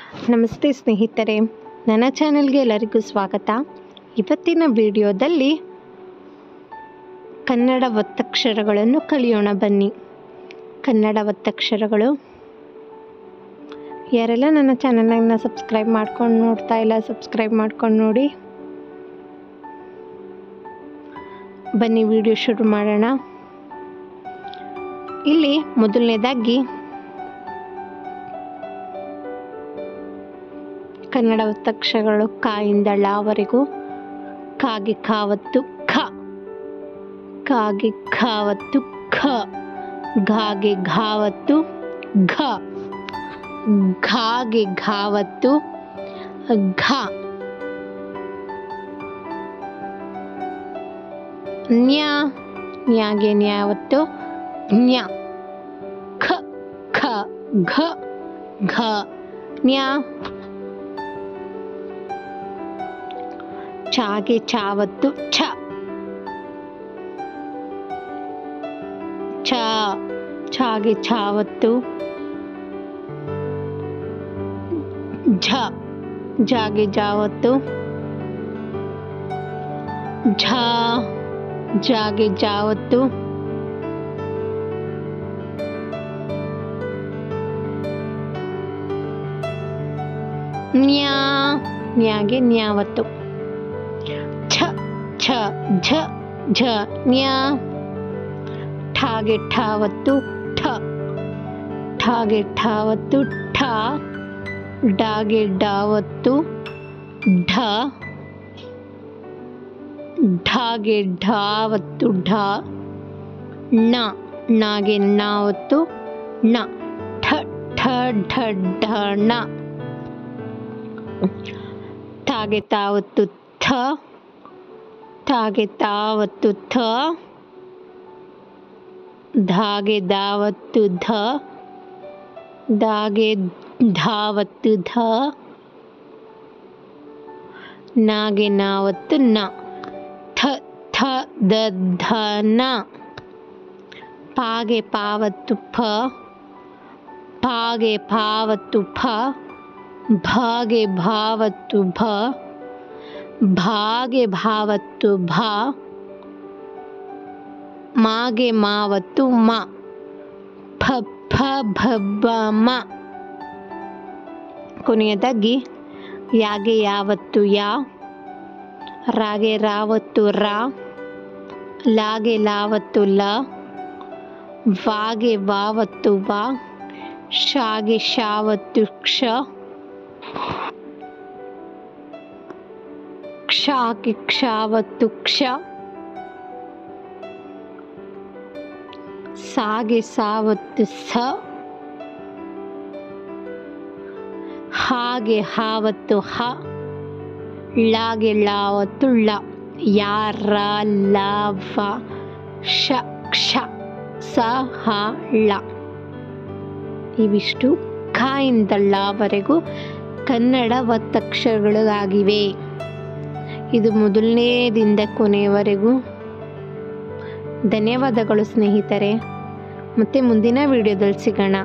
ನಮಸ್ತೆ ಸ್ನೇಹಿತರೆ, ನನ್ನ ಚಾನೆಲ್ಗೆ ಎಲ್ಲರಿಗೂ ಸ್ವಾಗತ. ಇವತ್ತಿನ ವಿಡಿಯೋದಲ್ಲಿ ಕನ್ನಡ ಒತ್ತಕ್ಷರಗಳನ್ನು ಕಲಿಯೋಣ ಬನ್ನಿ. ಕನ್ನಡ ಒತ್ತಕ್ಷರಗಳು. ಯಾರೆಲ್ಲ ನನ್ನ ಚಾನೆಲ್ನ ಸಬ್ಸ್ಕ್ರೈಬ್ ಮಾಡ್ಕೊಂಡು ನೋಡ್ತಾ ಇಲ್ಲ, ಸಬ್ಸ್ಕ್ರೈಬ್ ಮಾಡ್ಕೊಂಡು ನೋಡಿ. ಬನ್ನಿ ವಿಡಿಯೋ ಶುರು ಮಾಡೋಣ. ಇಲ್ಲಿ ಮೊದಲನೇದಾಗಿ ಕನ್ನಡ ಒತ್ತಕ್ಷರಗಳು ಕ ಇಂದ ಳವರೆಗೂ. ಕಾಗೆ ಕಾವತ್ತು ಖ, ಕಾಗೆ ಖಾವತ್ತು ಖ, ಘಾಗೆ ಘಾವತ್ತು ಘ, ಘಾಗೆ ಘಾವತ್ತು ಘ, ನ್ಯಾ, ನ್ಯಾಗೆ ನ್ಯಾವತ್ತು ನ್ಯಾ, ಖ ಖ ಘ ಘ ನ್ಯಾ, ಚಾಗೆ ಚಾವತ್ತು ಛ, ಛ, ಛಾಗೆ ಛಾವತ್ತು ಝ, ಝಾಗೆ ಜಾವತ್ತು ಝ, ಜಾಗೆ ಜಾವತ್ತು ನ್ಯಾ, ನ್ಯಾಗೆ ನ್ಯಾವತ್ತು ಛ ಛ ಝ ಝ ನ್ಯಾ, ಠಾಗೆ ಠಾವತ್ತು ಠ, ಠಾಗೆ ಠಾವತ್ತು ಠ, ಡಾಗೆ ಡಾವತ್ತು ಢ, ಢಾಗೆ ಢಾವತ್ತು ಢ, ಣ, ಣಾಗೆ ಣಾವತ್ತು ಣ, ಠ ಠ ಢ ಢ ಣ, ತಾಗೆ ತಾವತ್ತು ಥ, ತಾಗೆ ತಾವತ್ತು ಥ, ಧಾಗೆ ದಾವತ್ತು ಧ, ದಾಗೆ ಧಾವತ್ತು ಧ, ನಾಗೆ ನಾವತ್ತು ನ, ಥ ಥ ದ ಧ ನ, ಪಾಗೆ ಪಾವತ್ತು ಫ, ಪಾಗೆ ಪಾವತ್ತು ಫ, ಭಾಗೆ ಭಾವತ್ತು ಭ, ಭಾಗೆ ಭಾವತ್ತು ಭ, ಮಾಗೆ ಮಾವತ್ತು ಮ, ಫ ಫ ಭ ಮ. ಕೊನೆಯದಾಗಿ ಯಾಗೆ ಯಾವತ್ತು ಯಾ, ರಾಗೆ ರಾವತ್ತು ರಾ, ಲಾಗೆ ಲಾವತ್ತು ಲ, ವಾಗೆ ವಾವತ್ತು ವಾ, ಶಾಗೆ ಶಾವತ್ತು ಕ್ಷ, ಕ್ಷಾಗೆ ಕ್ಷಾವತ್ತು ಕ್ಷ, ಸಾಗೆ ಸಾವತ್ತು ಸ, ಹಾಗೆ ಹಾವತ್ತು ಹ, ಳಾಗೆ ಳಾವತ್ತು ಳ, ಯಾ ರ ಲ ವ ಶ ಕ್ಷ ಸ ಹ ಳ. ಇವಿಷ್ಟು ಖ ಇಂದ ಳವರೆಗೂ ಕನ್ನಡ ಒತ್ತಕ್ಷರಗಳಾಗಿವೆ. ಇದು ಮೊದಲನೇದಿಂದ ಕೊನೆಯವರೆಗೂ. ಧನ್ಯವಾದಗಳು ಸ್ನೇಹಿತರೆ. ಮತ್ತೆ ಮುಂದಿನ ವಿಡಿಯೋದಲ್ಲಿ ಸಿಗೋಣ.